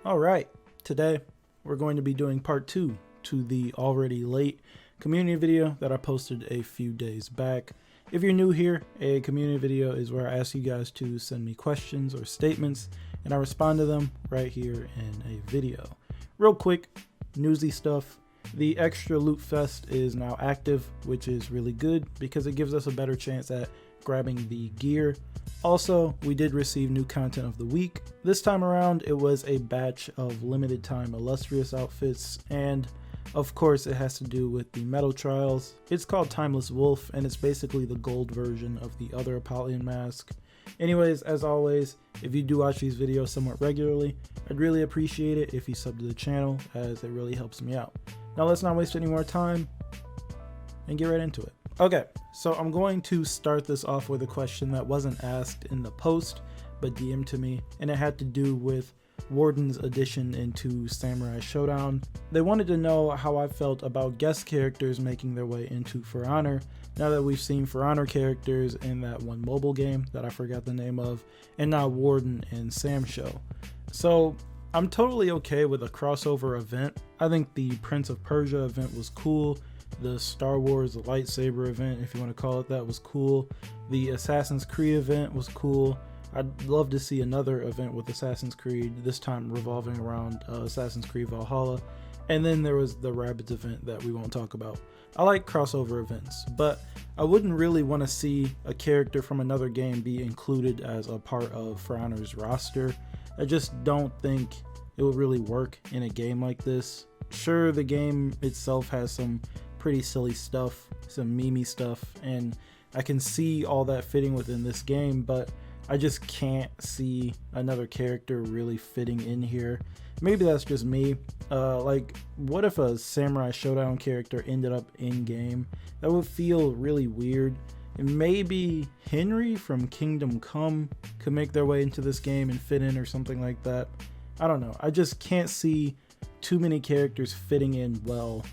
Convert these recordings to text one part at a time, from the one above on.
All right, today we're going to be doing part 2 to the already late community video that I posted a few days back. If you're new here, a community video is where I ask you guys to send me questions or statements and I respond to them right here in a video. Real quick, newsy stuff. The extra loot fest is now active, which is really good because it gives us a better chance at grabbing the gear. Also, we did receive new content of the week. This time around, it was a batch of limited time illustrious outfits, and of course it has to do with the metal trials. It's called Timeless Wolf, and it's basically the gold version of the other Apollyon mask. Anyways, as always, if you do watch these videos somewhat regularly, I'd really appreciate it if you sub to the channel, as it really helps me out. Now let's not waste any more time and get right into it. Okay, so I'm going to start this off with a question that wasn't asked in the post, but DM'd to me, and it had to do with Warden's addition into Samurai Showdown. They wanted to know how I felt about guest characters making their way into For Honor, now that we've seen For Honor characters in that one mobile game that I forgot the name of, and now Warden in Sam Show. So I'm totally okay with a crossover event. I think the Prince of Persia event was cool. The Star Wars lightsaber event, if you want to call it that, was cool. The Assassin's Creed event was cool. I'd love to see another event with Assassin's Creed, this time revolving around Assassin's Creed Valhalla. And then there was the Rabbids event that we won't talk about. I like crossover events, but I wouldn't really want to see a character from another game be included as a part of For Honor's roster. I just don't think it would really work in a game like this. Sure, the game itself has some pretty silly stuff, some memey stuff, and I can see all that fitting within this game, but I just can't see another character really fitting in here. Maybe that's just me. Like, what if a Samurai Showdown character ended up in game? That would feel really weird. And maybe Henry from Kingdom Come could make their way into this game and fit in or something like that. I don't know. I just can't see too many characters fitting in well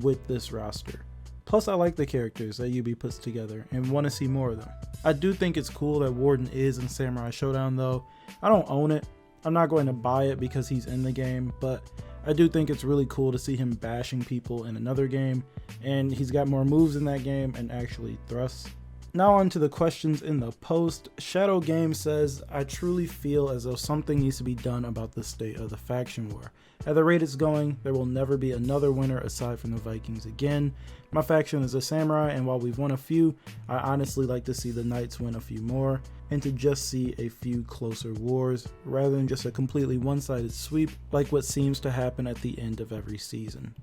with this roster. Plus, I like the characters that UB puts together and want to see more of them. I do think it's cool that Warden is in Samurai Showdown though. I don't own it. I'm not going to buy it because he's in the game, but I do think it's really cool to see him bashing people in another game, and he's got more moves in that game and actually thrusts. Now on to the questions in the post. Shadow Game says, I truly feel as though something needs to be done about the state of the faction war. At the rate it's going, there will never be another winner aside from the Vikings again. My faction is a samurai, and while we've won a few, I honestly like to see the Knights win a few more, and to just see a few closer wars, rather than just a completely one-sided sweep like what seems to happen at the end of every season.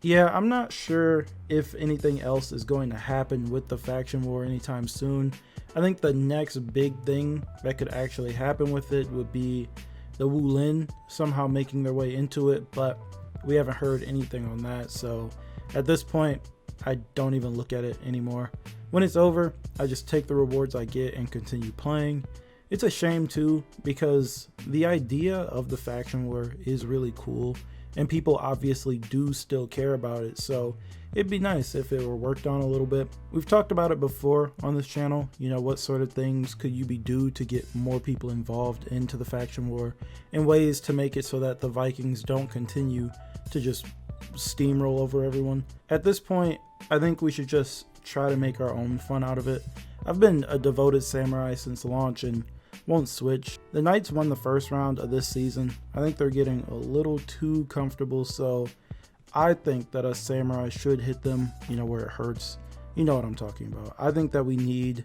Yeah, I'm not sure if anything else is going to happen with the faction war anytime soon. I think the next big thing that could actually happen with it would be the Wu Lin somehow making their way into it, but we haven't heard anything on that, so at this point, I don't even look at it anymore. When it's over, I just take the rewards I get and continue playing. It's a shame too, because the idea of the faction war is really cool, and people obviously do still care about it, so it'd be nice if it were worked on a little bit. We've talked about it before on this channel, you know, what sort of things could you do to get more people involved into the faction war, and ways to make it so that the Vikings don't continue to just steamroll over everyone. At this point, I think we should just try to make our own fun out of it. I've been a devoted samurai since launch and won't switch. The Knights won the first round of this season. I think they're getting a little too comfortable, so I think that a samurai should hit them, you know, where it hurts. You know what I'm talking about. I think that we need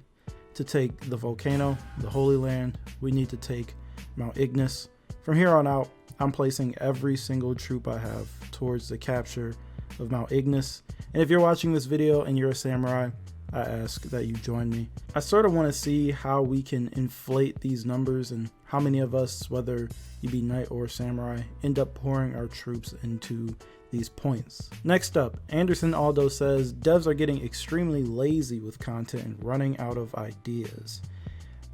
to take the volcano, the Holy Land. We need to take Mount Ignis. From here on out, I'm placing every single troop I have towards the capture of Mount Ignis. And if you're watching this video and you're a samurai, I ask that you join me. I sort of want to see how we can inflate these numbers and how many of us, whether you be knight or samurai, end up pouring our troops into these points. Next up, Anderson Aldo says, devs are getting extremely lazy with content and running out of ideas.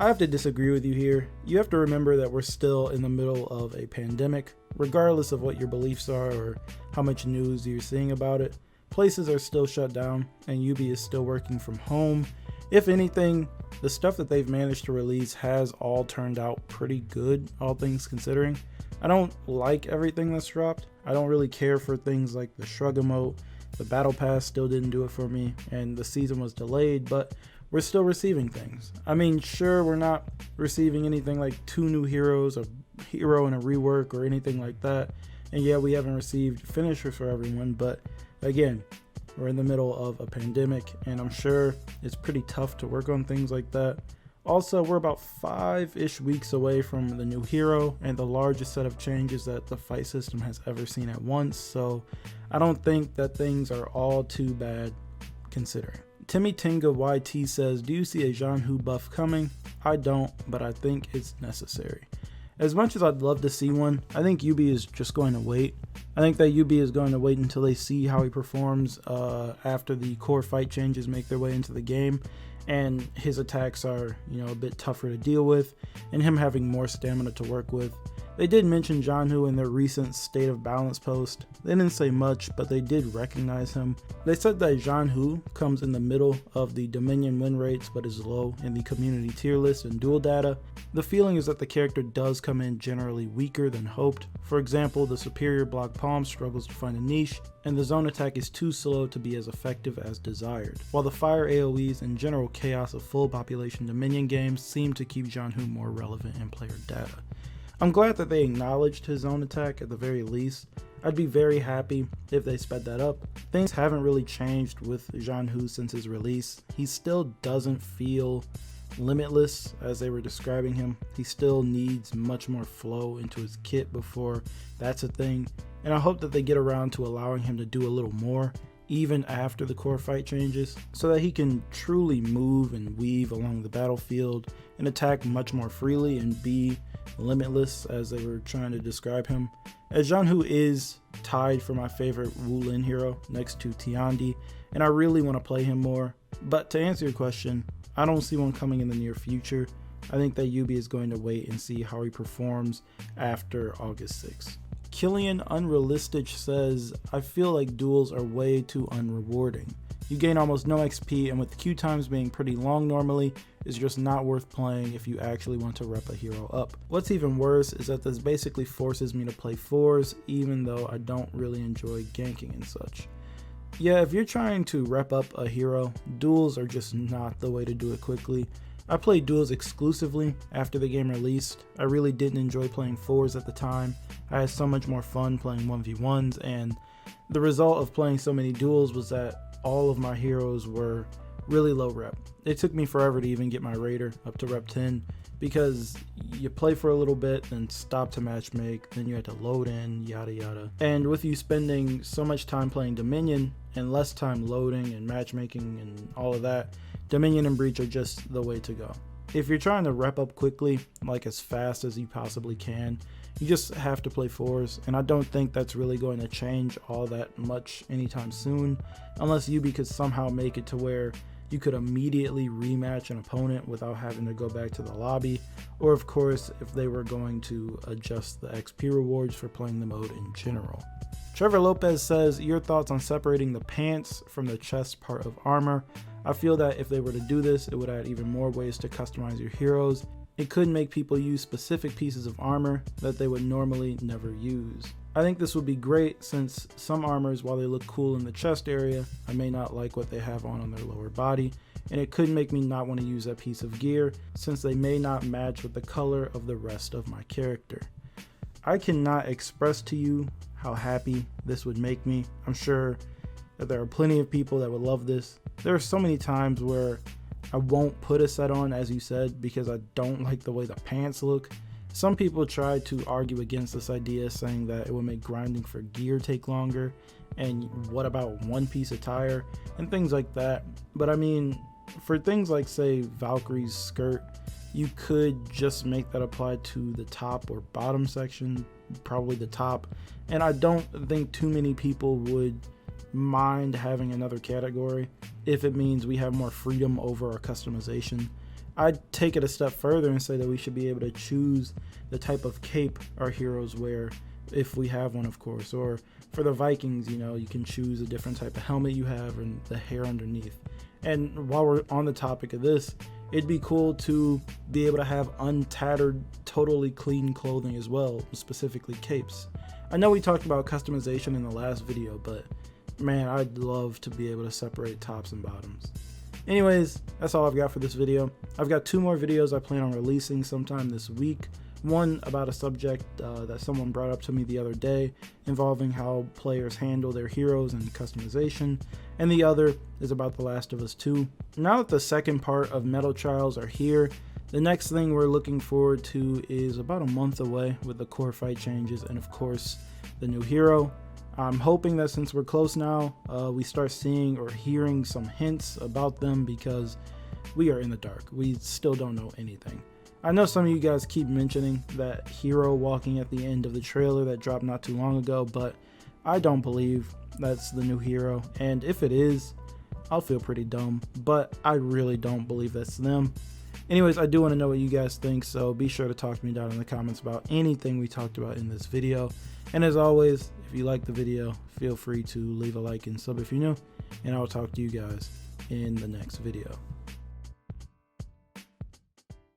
I have to disagree with you here. You have to remember that we're still in the middle of a pandemic. Regardless of what your beliefs are or how much news you're seeing about it, places are still shut down and UB is still working from home. If anything, the stuff that they've managed to release has all turned out pretty good, all things considering. I don't like everything that's dropped. I don't really care for things like the shrug emote. The battle pass still didn't do it for me, and the season was delayed, but we're still receiving things. I mean, sure, we're not receiving anything like 2 new heroes, a hero and a rework, or anything like that. And yeah, we haven't received finishers for everyone, but again, we're in the middle of a pandemic, and I'm sure it's pretty tough to work on things like that. Also, we're about 5-ish weeks away from the new hero and the largest set of changes that the fight system has ever seen at once, so I don't think that things are all too bad considering. Timmy Tinga YT says, do you see a Jianhu buff coming? I don't, but I think it's necessary. As much as I'd love to see one, I think Yubi is just going to wait. I think that Yubi is going to wait until they see how he performs after the core fight changes make their way into the game, and his attacks are, a bit tougher to deal with, and him having more stamina to work with. They did mention Jianhu in their recent State of Balance post. They didn't say much, but they did recognize him. They said that Jianhu comes in the middle of the Dominion win rates, but is low in the community tier list and duel data. The feeling is that the character does come in generally weaker than hoped. For example, the superior block palm struggles to find a niche, and the zone attack is too slow to be as effective as desired. While the fire AoEs and general chaos of full population Dominion games seem to keep Jianhu more relevant in player data. I'm glad that they acknowledged his zone attack at the very least. I'd be very happy if they sped that up. Things haven't really changed with Jianhu since his release. He still doesn't feel limitless as they were describing him. He still needs much more flow into his kit before that's a thing. And I hope that they get around to allowing him to do a little more, even after the core fight changes, so that he can truly move and weave along the battlefield and attack much more freely and be limitless as they were trying to describe him. As Jianhu is tied for my favorite Wu Lin hero next to Tiandi, and I really want to play him more. But to answer your question, I don't see one coming in the near future. I think that Yubi is going to wait and see how he performs after August 6th. Killian Unrealistic says, I feel like duels are way too unrewarding. You gain almost no XP, and with queue times being pretty long normally, it's just not worth playing if you actually want to rep a hero up. What's even worse is that this basically forces me to play 4s, even though I don't really enjoy ganking and such. Yeah, if you're trying to rep up a hero, duels are just not the way to do it quickly. I played duels exclusively after the game released. I really didn't enjoy playing 4s at the time. I had so much more fun playing 1v1s, and the result of playing so many duels was that all of my heroes were really low rep. It took me forever to even get my Raider up to rep 10 because you play for a little bit, then stop to matchmake, then you had to load in, yada yada. And with you spending so much time playing Dominion and less time loading and matchmaking and all of that, Dominion and Breach are just the way to go. If you're trying to rep up quickly, like as fast as you possibly can, you just have to play 4s, and I don't think that's really going to change all that much anytime soon, unless Yubi could somehow make it to where you could immediately rematch an opponent without having to go back to the lobby, or of course if they were going to adjust the XP rewards for playing the mode in general. Trevor Lopez says, your thoughts on separating the pants from the chest part of armor. I feel that if they were to do this, it would add even more ways to customize your heroes. It could make people use specific pieces of armor that they would normally never use. I think this would be great since some armors, while they look cool in the chest area, I may not like what they have on their lower body, and it could make me not want to use that piece of gear since they may not match with the color of the rest of my character. I cannot express to you how happy this would make me. I'm sure that there are plenty of people that would love this. There are so many times where I won't put a set on, as you said, because I don't like the way the pants look. Some people try to argue against this idea, saying that it would make grinding for gear take longer, and what about one piece of tire, and things like that. But I mean, for things like, say, Valkyrie's skirt, you could just make that apply to the top or bottom section, probably the top, and I don't think too many people would mind having another category if it means we have more freedom over our customization. I'd take it a step further and say that we should be able to choose the type of cape our heroes wear, if we have one, of course, or for the Vikings, you can choose a different type of helmet you have and the hair underneath. And while we're on the topic of this, it'd be cool to be able to have untattered, totally clean clothing as well, specifically capes. I know we talked about customization in the last video, but man, I'd love to be able to separate tops and bottoms. Anyways, that's all I've got for this video. I've got 2 more videos I plan on releasing sometime this week. One about a subject that someone brought up to me the other day involving how players handle their heroes and customization, and the other is about The Last of Us 2. Now that the second part of Metal Trials are here, the next thing we're looking forward to is about a month away with the core fight changes and of course the new hero. I'm hoping that since we're close now, we start seeing or hearing some hints about them, because we are in the dark. We still don't know anything. I know some of you guys keep mentioning that hero walking at the end of the trailer that dropped not too long ago, but I don't believe that's the new hero, and if it is, I'll feel pretty dumb, but I really don't believe that's them. Anyways, I do want to know what you guys think, so be sure to talk to me down in the comments about anything we talked about in this video. And as always, if you like the video, feel free to leave a like and sub if you're new, and I'll talk to you guys in the next video.